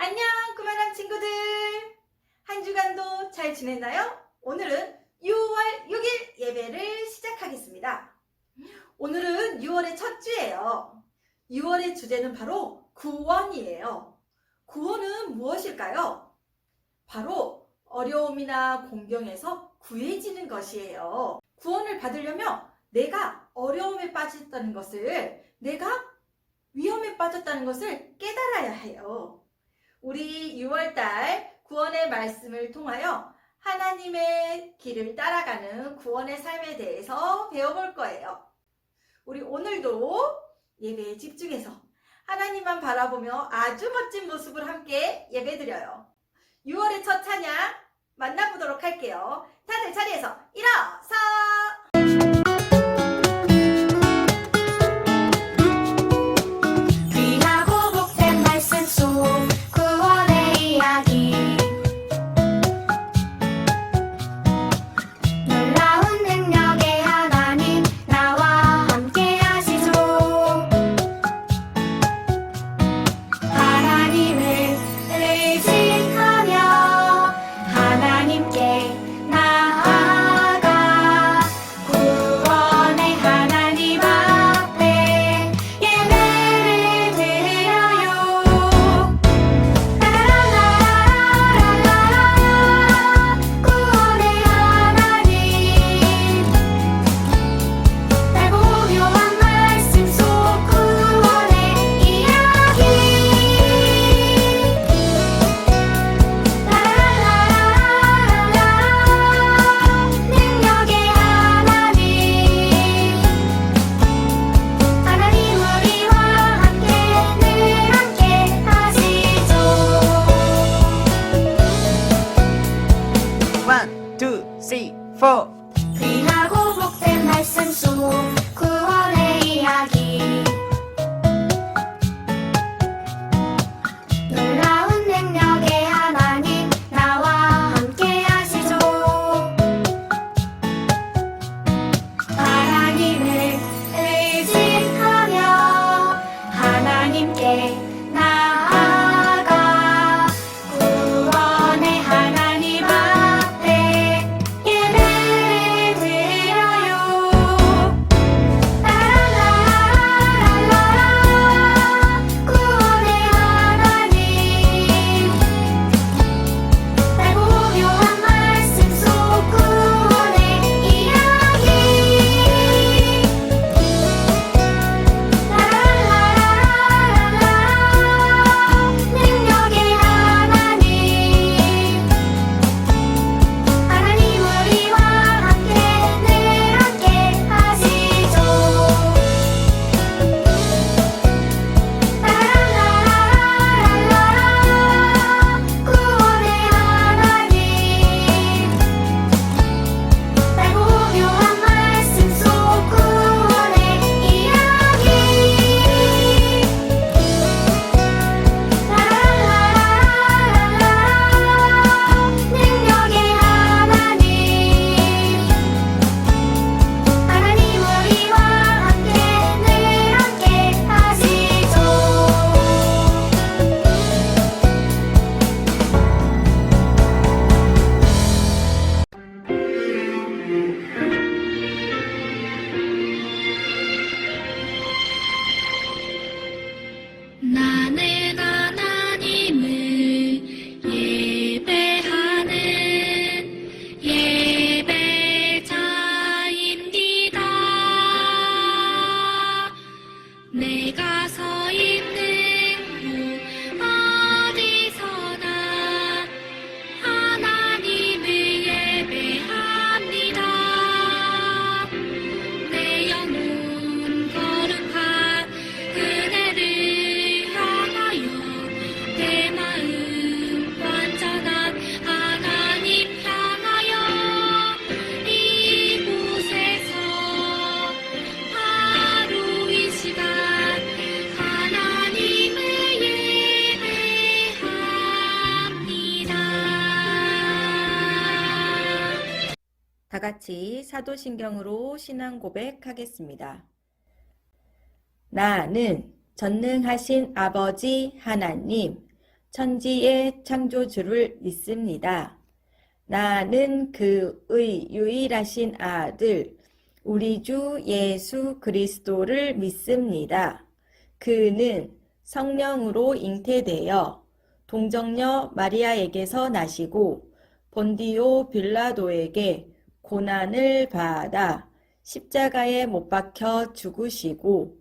안녕 그만한 친구들, 한 주간도 잘 지냈나요? 오늘은 6월 6일 예배를 시작하겠습니다. 오늘은 6월의 첫 주예요. 6월의 주제는 바로 구원이에요. 구원은 무엇일까요? 바로 어려움이나 공경에서 구해지는 것이에요. 구원을 받으려면 내가 어려움에 빠졌다는 것을, 내가 위험에 빠졌다는 것을 깨달아야 해요. 우리 6월달 구원의 말씀을 통하여 하나님의 길을 따라가는 구원의 삶에 대해서 배워볼 거예요. 우리 오늘도 예배에 집중해서 하나님만 바라보며 아주 멋진 모습을 함께 예배드려요. 6월의 첫 찬양 만나보도록 할게요. 다들 자리에서 일어서! 귀하고 복된 말씀 속 구원의 이야기 놀라운 능력의 하나님 나와 함께 하시죠. 하나님을 의지하며 하나님께 나아가 구원의 하나님 앞에 예배를 드려요. 라라라라라 구원의 하나님 달고 묘한 말씀 속 구원의 이야기 라라라라라 능력의 하나님 우리와 함께 늘 함께 하시죠. 라라라라라 구원의 하나님 달고 묘한 말씀 속 구원의 이야기 라라라라라 능력의 하나님 우리와 함께 늘 함께 하시죠. 나는 하나님을 예배하는 예배자입니다. 내가 서 있는 곳 어디서나 하나님을 예배합니다. 내 영혼 거룩한 은혜를 향하여 내 마음 완전한 하나님 향하여 이곳에서 바로 이 시간 하나님을 예배합니다. 다 같이 사도신경으로 신앙 고백하겠습니다. 나는 전능하신 아버지 하나님, 천지의 창조주를 믿습니다. 나는 그의 유일하신 아들, 우리 주 예수 그리스도를 믿습니다. 그는 성령으로 잉태되어 동정녀 마리아에게서 나시고 본디오 빌라도에게 고난을 받아 십자가에 못 박혀 죽으시고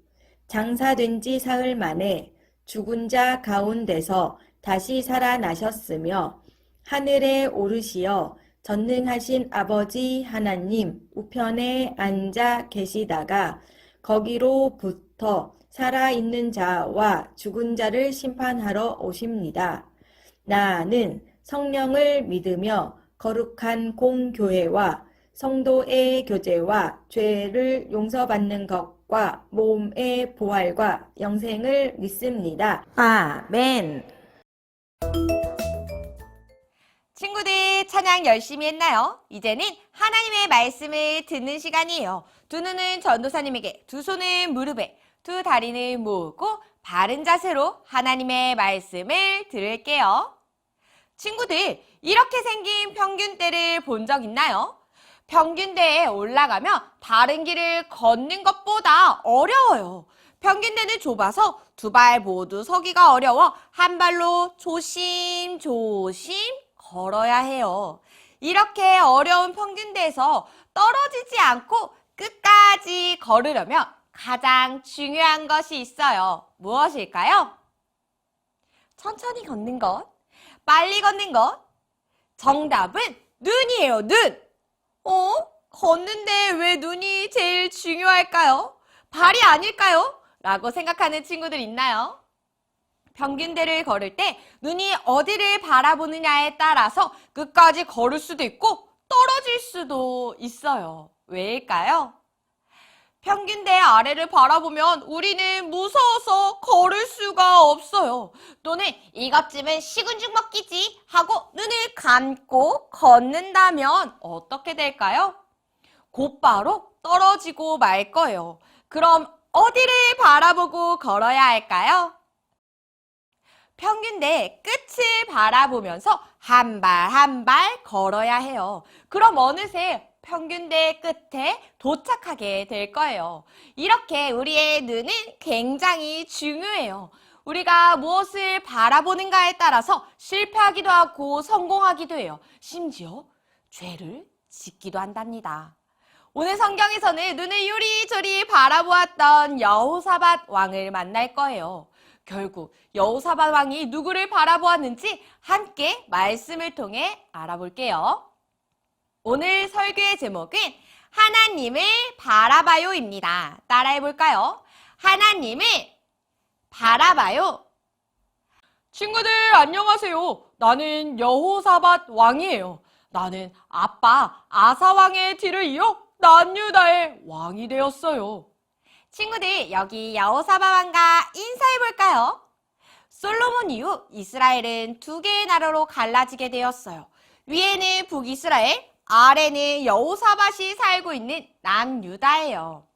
장사된 지 사흘 만에 죽은 자 가운데서 다시 살아나셨으며 하늘에 오르시어 전능하신 아버지 하나님 우편에 앉아 계시다가 거기로부터 살아있는 자와 죽은 자를 심판하러 오십니다. 나는 성령을 믿으며 거룩한 공교회와 성도의 교제와 죄를 용서받는 것과 몸의 부활과 영생을 믿습니다. 아멘. 친구들 찬양 열심히 했나요? 이제는 하나님의 말씀을 듣는 시간이에요. 두 눈은 전도사님에게, 두 손은 무릎에, 두 다리는 모으고 바른 자세로 하나님의 말씀을 들을게요. 친구들, 이렇게 생긴 평균대를 본 적 있나요? 평균대에 올라가면 다른 길을 걷는 것보다 어려워요. 평균대는 좁아서 두 발 모두 서기가 어려워 한 발로 조심조심 걸어야 해요. 이렇게 어려운 평균대에서 떨어지지 않고 끝까지 걸으려면 가장 중요한 것이 있어요. 무엇일까요? 천천히 걷는 것, 빨리 걷는 것. 정답은 눈이에요, 눈. 걷는데 왜 눈이 제일 중요할까요? 발이 아닐까요? 라고 생각하는 친구들 있나요? 평균대를 걸을 때 눈이 어디를 바라보느냐에 따라서 끝까지 걸을 수도 있고 떨어질 수도 있어요. 왜일까요? 평균대 아래를 바라보면 우리는 무서워서 걸을 수가 없어요. 또는 이것쯤은 식은 죽 먹기지 하고 눈을 감고 걷는다면 어떻게 될까요? 곧바로 떨어지고 말 거예요. 그럼 어디를 바라보고 걸어야 할까요? 평균대 끝을 바라보면서 한 발 한 발 걸어야 해요. 그럼 어느새 평균대 끝에 도착하게 될 거예요. 이렇게 우리의 눈은 굉장히 중요해요. 우리가 무엇을 바라보는가에 따라서 실패하기도 하고 성공하기도 해요. 심지어 죄를 짓기도 한답니다. 오늘 성경에서는 눈을 요리조리 바라보았던 여호사밧 왕을 만날 거예요. 결국 여호사밧 왕이 누구를 바라보았는지 함께 말씀을 통해 알아볼게요. 오늘 설교의 제목은 하나님을 바라봐요입니다. 따라해볼까요? 하나님을 바라봐요. 친구들 안녕하세요. 나는 여호사밧 왕이에요. 나는 아빠 아사 왕의 뒤를 이어 남유다의 왕이 되었어요. 친구들 여기 여호사밧 왕과 인사해볼까요? 솔로몬 이후 이스라엘은 두 개의 나라로 갈라지게 되었어요. 위에는 북이스라엘, 아래는 여호사밧이 살고 있는 남유다예요.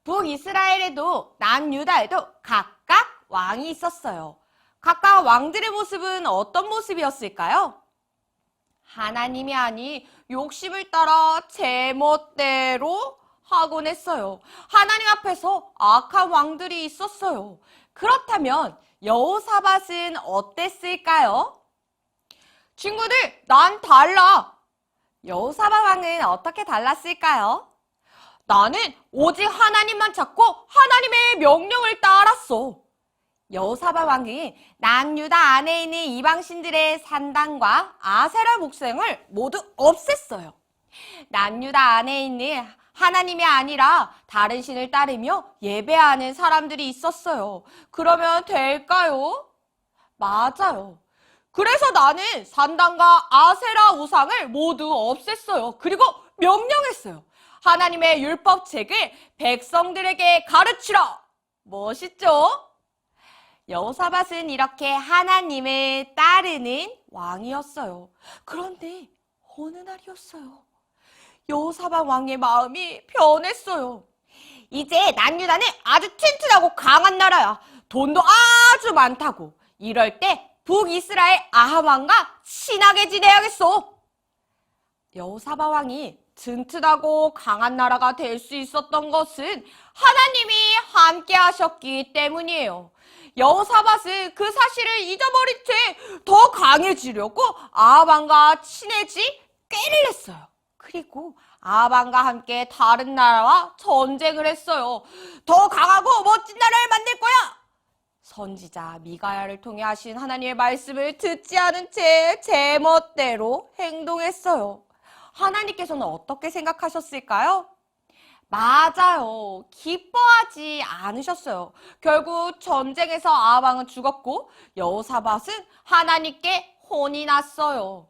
북이스라엘에도 남유다에도 각각 왕이 있었어요. 각각 왕들의 모습은 어떤 모습이었을까요? 하나님이 아닌 욕심을 따라 제멋대로 하곤 했어요. 하나님 앞에서 악한 왕들이 있었어요. 그렇다면 여호사밧은 어땠을까요? 친구들, 난 달라. 여호사밧 왕은 어떻게 달랐을까요? 나는 오직 하나님만 찾고 하나님의 명령을 따랐어. 여호사밧 왕은 남유다 안에 있는 이방신들의 산당과 아세라 목상을 모두 없앴어요. 남유다 안에 있는 하나님이 아니라 다른 신을 따르며 예배하는 사람들이 있었어요. 그러면 될까요? 맞아요. 그래서 나는 산당과 아세라 우상을 모두 없앴어요. 그리고 명령했어요. 하나님의 율법책을 백성들에게 가르치라. 멋있죠? 여호사밧은 이렇게 하나님을 따르는 왕이었어요. 그런데 어느 날이었어요. 여호사밧 왕의 마음이 변했어요. 이제 남유다는 아주 튼튼하고 강한 나라야. 돈도 아주 많다고. 이럴 때 북이스라엘 아합 왕과 친하게 지내야겠소. 여호사밧 왕이 튼튼하고 강한 나라가 될 수 있었던 것은 하나님이 함께 하셨기 때문이에요. 여호사밧은 그 사실을 잊어버린 채 더 강해지려고 아합 왕과 친해지 꾀를 냈어요. 그리고 아합 왕과 함께 다른 나라와 전쟁을 했어요. 더 강하고 멋진 나라를 만들 거야! 선지자 미가야를 통해 하신 하나님의 말씀을 듣지 않은 채 제멋대로 행동했어요. 하나님께서는 어떻게 생각하셨을까요? 맞아요. 기뻐하지 않으셨어요. 결국 전쟁에서 아합 왕은 죽었고 여호사밧은 하나님께 혼이 났어요.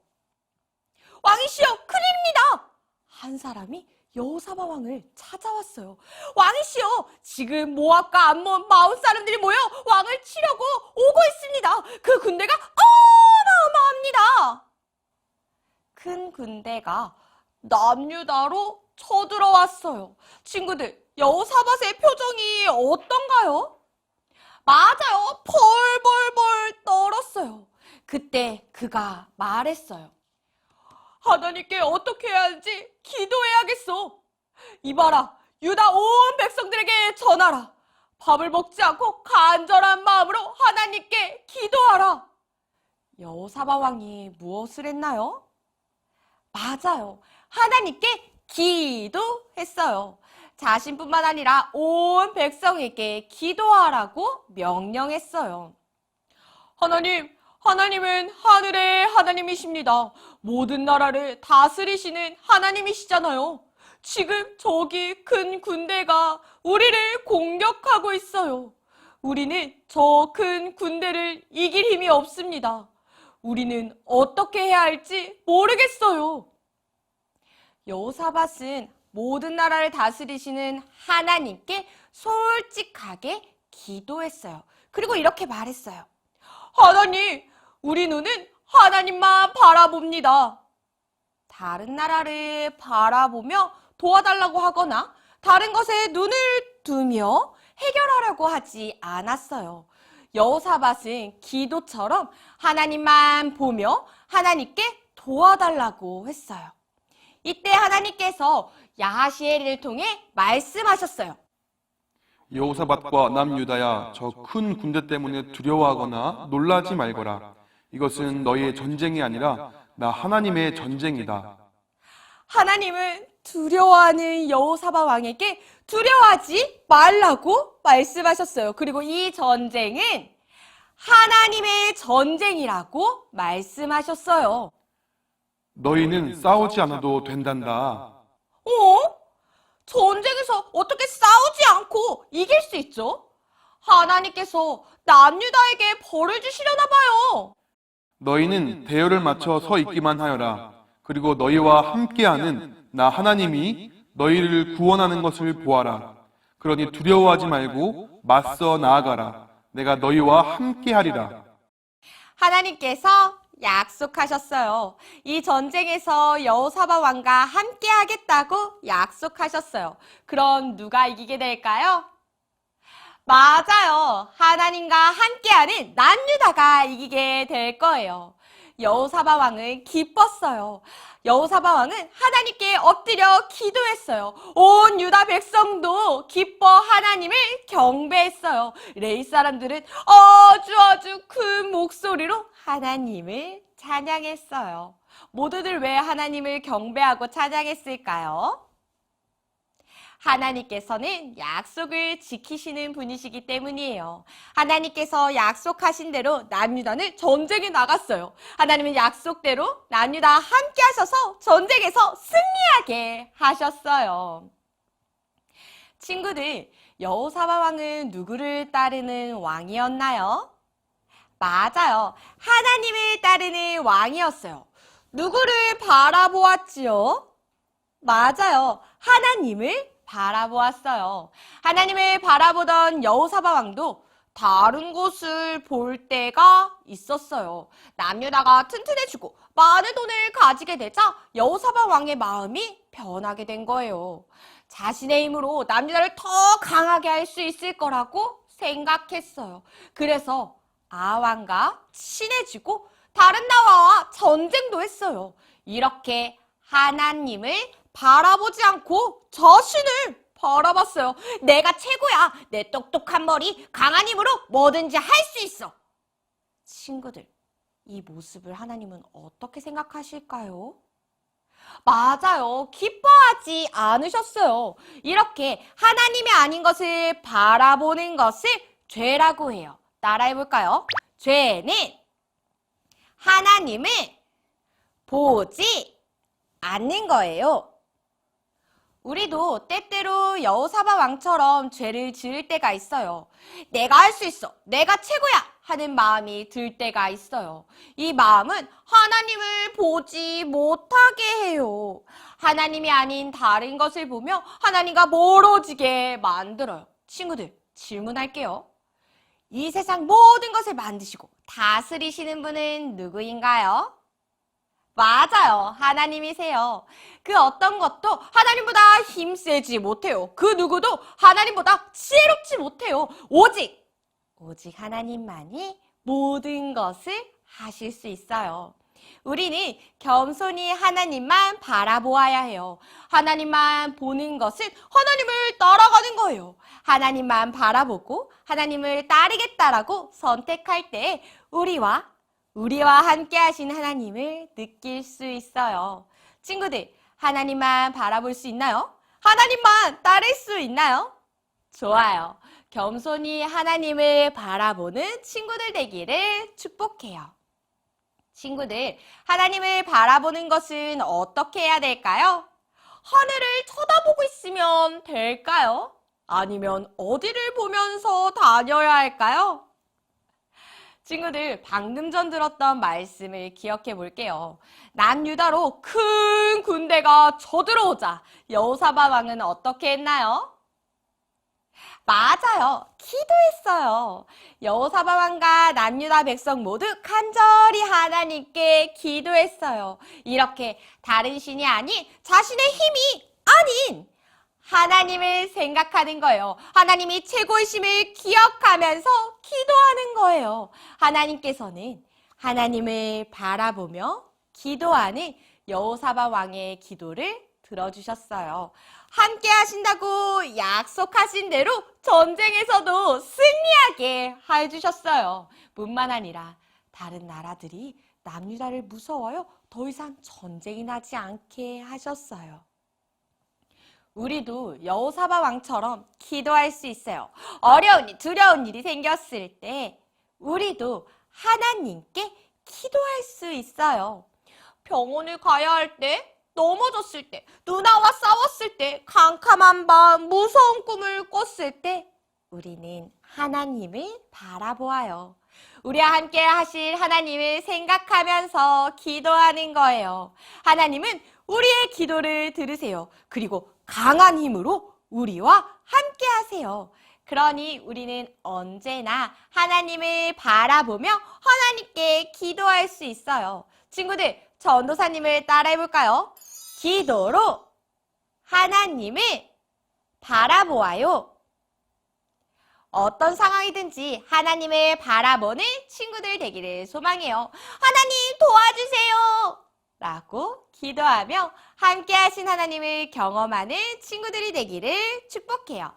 왕이시여, 큰일입니다. 한 사람이 여호사밧 왕을 찾아왔어요. 왕이시여, 지금 모압과 암몬 마온 사람들이 모여 왕을 치려고 오고 있습니다. 그 군대가 어마어마합니다. 큰 군대가 남유다로 쳐들어왔어요. 친구들, 여호사밧의 표정이 어떤가요? 맞아요. 벌벌벌 떨었어요. 그때 그가 말했어요. 하나님께 어떻게 해야 하는지 기도해야겠어. 이봐라, 유다 온 백성들에게 전하라. 밥을 먹지 않고 간절한 마음으로 하나님께 기도하라. 여호사밧 왕이 무엇을 했나요? 맞아요. 하나님께 기도했어요. 자신뿐만 아니라 온 백성에게 기도하라고 명령했어요. 하나님은 하늘의 하나님이십니다. 모든 나라를 다스리시는 하나님이시잖아요. 지금 저기 큰 군대가 우리를 공격하고 있어요. 우리는 저 큰 군대를 이길 힘이 없습니다. 우리는 어떻게 해야 할지 모르겠어요. 여호사밧은 모든 나라를 다스리시는 하나님께 솔직하게 기도했어요. 그리고 이렇게 말했어요. 하나님, 우리 눈은 하나님만 바라봅니다. 다른 나라를 바라보며 도와달라고 하거나 다른 것에 눈을 두며 해결하려고 하지 않았어요. 여호사밧은 기도처럼 하나님만 보며 하나님께 도와달라고 했어요. 이때 하나님께서 야하시엘을 통해 말씀하셨어요. 여호사밧과 남유다야, 저 큰 군대 때문에 두려워하거나 놀라지 말거라. 이것은 너희의 전쟁이 아니라 나 하나님의 전쟁이다. 하나님은 두려워하는 여호사밧 왕에게 두려워하지 말라고 말씀하셨어요. 그리고 이 전쟁은 하나님의 전쟁이라고 말씀하셨어요. 너희는 싸우지 않아도 된단다. 전쟁에서 어떻게 싸우지 않고 이길 수 있죠? 하나님께서 남유다에게 벌을 주시려나 봐요. 너희는 대열을 맞춰 서 있기만 하여라. 그리고 너희와 함께하는 나 하나님이 너희를 구원하는 것을 보아라. 그러니 두려워하지 말고 맞서 나아가라. 내가 너희와 함께하리라. 하나님께서 약속하셨어요. 이 전쟁에서 여호사밧 왕과 함께 하겠다고 약속하셨어요. 그럼 누가 이기게 될까요? 맞아요. 하나님과 함께하는 남유다가 이기게 될 거예요. 여호사밧 왕은 기뻤어요. 여호사밧 왕은 하나님께 엎드려 기도했어요. 온 유다 백성도 기뻐 하나님을 경배했어요. 레위 사람들은 아주 큰 목소리로 하나님을 찬양했어요. 모두들 왜 하나님을 경배하고 찬양했을까요? 하나님께서는 약속을 지키시는 분이시기 때문이에요. 하나님께서 약속하신 대로 남유다는 전쟁에 나갔어요. 하나님은 약속대로 남유다 함께 하셔서 전쟁에서 승리하게 하셨어요. 친구들, 여호사밧 왕은 누구를 따르는 왕이었나요? 맞아요. 하나님을 따르는 왕이었어요. 누구를 바라보았지요? 맞아요. 하나님을 바라보았어요. 하나님을 바라보던 여호사밧 왕도 다른 곳을 볼 때가 있었어요. 남유다가 튼튼해지고 많은 돈을 가지게 되자 여호사밧 왕의 마음이 변하게 된 거예요. 자신의 힘으로 남유다를 더 강하게 할 수 있을 거라고 생각했어요. 그래서 아왕과 친해지고 다른 나라와 전쟁도 했어요. 이렇게 하나님을 바라보지 않고 자신을 바라봤어요. 내가 최고야. 내 똑똑한 머리, 강한 힘으로 뭐든지 할 수 있어. 친구들, 이 모습을 하나님은 어떻게 생각하실까요? 맞아요. 기뻐하지 않으셨어요. 이렇게 하나님이 아닌 것을 바라보는 것을 죄라고 해요. 따라해볼까요? 죄는 하나님을 보지 않는 거예요. 우리도 때때로 여호사밧 왕처럼 죄를 지을 때가 있어요. 내가 할 수 있어. 내가 최고야. 하는 마음이 들 때가 있어요. 이 마음은 하나님을 보지 못하게 해요. 하나님이 아닌 다른 것을 보며 하나님과 멀어지게 만들어요. 친구들, 질문할게요. 이 세상 모든 것을 만드시고 다스리시는 분은 누구인가요? 맞아요. 하나님이세요. 그 어떤 것도 하나님보다 힘세지 못해요. 그 누구도 하나님보다 지혜롭지 못해요. 오직 하나님만이 모든 것을 하실 수 있어요. 우리는 겸손히 하나님만 바라보아야 해요. 하나님만 보는 것은 하나님을 따라가는 거예요. 하나님만 바라보고 하나님을 따르겠다라고 선택할 때 우리와 함께 하신 하나님을 느낄 수 있어요. 친구들, 하나님만 바라볼 수 있나요? 하나님만 따를 수 있나요? 좋아요. 겸손히 하나님을 바라보는 친구들 되기를 축복해요. 친구들, 하나님을 바라보는 것은 어떻게 해야 될까요? 하늘을 쳐다보고 있으면 될까요? 아니면 어디를 보면서 다녀야 할까요? 친구들, 방금 전 들었던 말씀을 기억해 볼게요. 남유다로 큰 군대가 쳐들어오자 여호사밧 왕은 어떻게 했나요? 맞아요. 기도했어요. 여호사밧 왕과 남유다 백성 모두 간절히 하나님께 기도했어요. 이렇게 다른 신이 아닌 자신의 힘이 아닌 하나님을 생각하는 거예요. 하나님이 최고이심을 기억하면서 기도하는 거예요. 하나님께서는 하나님을 바라보며 기도하는 여호사밧 왕의 기도를 들어주셨어요. 함께 하신다고 약속하신 대로 전쟁에서도 승리하게 해주셨어요. 뿐만 아니라 다른 나라들이 남유다를 무서워요. 더 이상 전쟁이 나지 않게 하셨어요. 우리도 여호사밧 왕처럼 기도할 수 있어요. 어려운 일, 두려운 일이 생겼을 때 우리도 하나님께 기도할 수 있어요. 병원을 가야 할 때, 넘어졌을 때, 누나와 싸웠을 때, 캄캄한 밤, 무서운 꿈을 꿨을 때 우리는 하나님을 바라보아요. 우리와 함께 하실 하나님을 생각하면서 기도하는 거예요. 하나님은 우리의 기도를 들으세요. 그리고 강한 힘으로 우리와 함께 하세요. 그러니 우리는 언제나 하나님을 바라보며 하나님께 기도할 수 있어요. 친구들, 전도사님을 따라해 볼까요? 기도로 하나님을 바라보아요. 어떤 상황이든지 하나님을 바라보는 친구들 되기를 소망해요. 하나님 도와주세요! 라고 기도하며 함께 하신 하나님을 경험하는 친구들이 되기를 축복해요.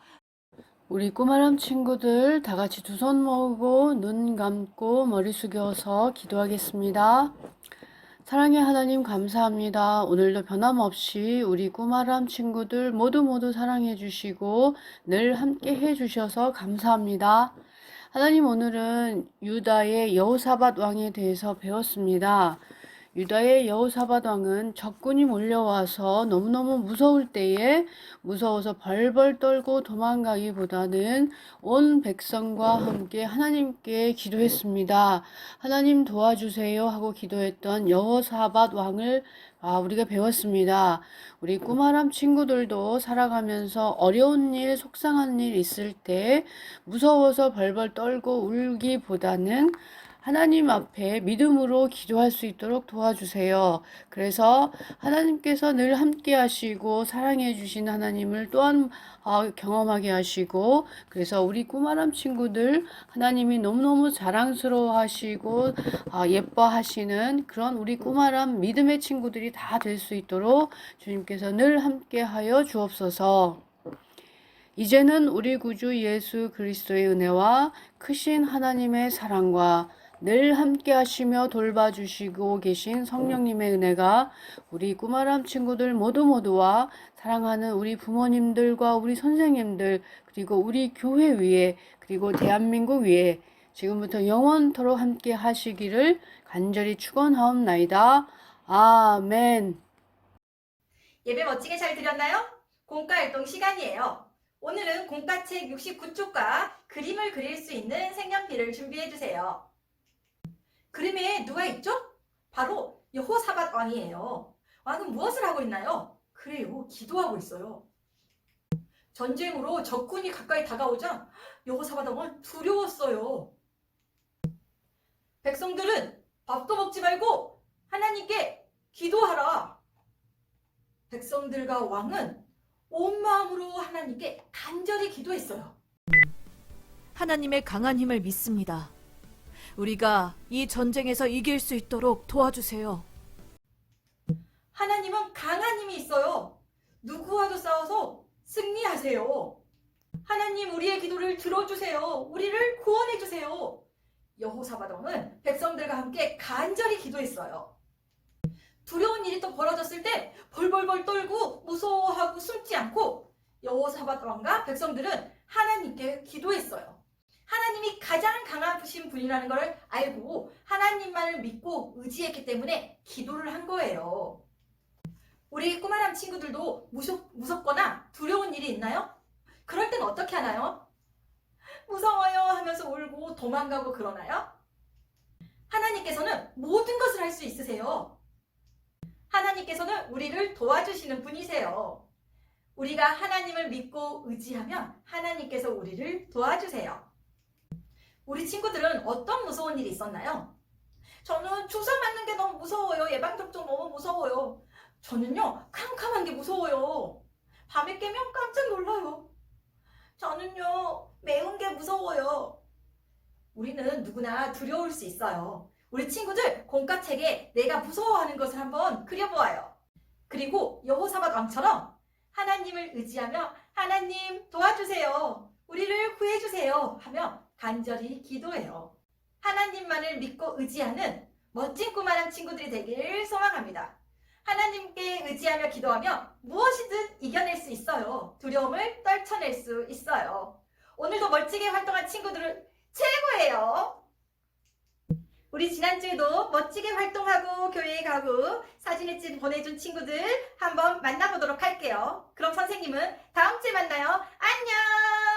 우리 꼬마람 친구들 다 같이 두 손 모으고 눈 감고 머리 숙여서 기도하겠습니다. 사랑의 하나님 감사합니다. 오늘도 변함없이 우리 꼬마람 친구들 모두 사랑해 주시고 늘 함께 해 주셔서 감사합니다. 하나님, 오늘은 유다의 여호사밧 왕에 대해서 배웠습니다. 유다의 여호사밧 왕은 적군이 몰려와서 너무너무 무서울 때에 무서워서 벌벌 떨고 도망가기보다는 온 백성과 함께 하나님께 기도했습니다. 하나님 도와주세요 하고 기도했던 여호사밧 왕을 우리가 배웠습니다. 우리 꼬마람 친구들도 살아가면서 어려운 일, 속상한 일 있을 때 무서워서 벌벌 떨고 울기보다는 하나님 앞에 믿음으로 기도할 수 있도록 도와주세요. 그래서 하나님께서 늘 함께 하시고 사랑해 주신 하나님을 또한 경험하게 하시고, 그래서 우리 꼬마람 친구들 하나님이 너무너무 자랑스러워 하시고 예뻐하시는 그런 우리 꼬마람 믿음의 친구들이 다 될 수 있도록 주님께서 늘 함께 하여 주옵소서. 이제는 우리 구주 예수 그리스도의 은혜와 크신 하나님의 사랑과 늘 함께 하시며 돌봐주시고 계신 성령님의 은혜가 우리 꼬마람 친구들 모두와 사랑하는 우리 부모님들과 우리 선생님들, 그리고 우리 교회 위에, 그리고 대한민국 위에 지금부터 영원토록 함께 하시기를 간절히 축원하옵나이다. 아멘. 예배 멋지게 잘 드렸나요? 공과활동 시간이에요. 오늘은 공과책 69쪽과 그림을 그릴 수 있는 색연필을 준비해주세요. 그림에 누가 있죠? 바로 여호사밧 왕이에요. 왕은 무엇을 하고 있나요? 그래요, 기도하고 있어요. 전쟁으로 적군이 가까이 다가오자 여호사밧 왕은 두려웠어요. 백성들은 밥도 먹지 말고 하나님께 기도하라. 백성들과 왕은 온 마음으로 하나님께 간절히 기도했어요. 하나님의 강한 힘을 믿습니다. 우리가 이 전쟁에서 이길 수 있도록 도와주세요. 하나님은 강한 힘이 있어요. 누구와도 싸워서 승리하세요. 하나님, 우리의 기도를 들어주세요. 우리를 구원해주세요. 여호사밧 왕은 백성들과 함께 간절히 기도했어요. 두려운 일이 또 벌어졌을 때 벌벌벌 떨고 무서워하고 숨지 않고 여호사밧 왕과 백성들은 하나님께 기도했어요. 하나님이 가장 강하신 분이라는 걸 알고 하나님만을 믿고 의지했기 때문에 기도를 한 거예요. 우리 꼬마람 친구들도 무섭거나 두려운 일이 있나요? 그럴 땐 어떻게 하나요? 무서워요 하면서 울고 도망가고 그러나요? 하나님께서는 모든 것을 할 수 있으세요. 하나님께서는 우리를 도와주시는 분이세요. 우리가 하나님을 믿고 의지하면 하나님께서 우리를 도와주세요. 우리 친구들은 어떤 무서운 일이 있었나요? 저는 주사 맞는 게 너무 무서워요. 예방접종 너무 무서워요. 저는요, 캄캄한 게 무서워요. 밤에 깨면 깜짝 놀라요. 저는요, 매운 게 무서워요. 우리는 누구나 두려울 수 있어요. 우리 친구들 공과책에 내가 무서워하는 것을 한번 그려보아요. 그리고 여호사밧 왕처럼 하나님을 의지하며 하나님 도와주세요. 우리를 구해주세요 하며 간절히 기도해요. 하나님만을 믿고 의지하는 멋진 꼬마람 친구들이 되길 소망합니다. 하나님께 의지하며 기도하며 무엇이든 이겨낼 수 있어요. 두려움을 떨쳐낼 수 있어요. 오늘도 멋지게 활동한 친구들은 최고예요. 우리 지난주에도 멋지게 활동하고 교회에 가고 사진을 찍어 보내준 친구들 한번 만나보도록 할게요. 그럼 선생님은 다음 주에 만나요. 안녕!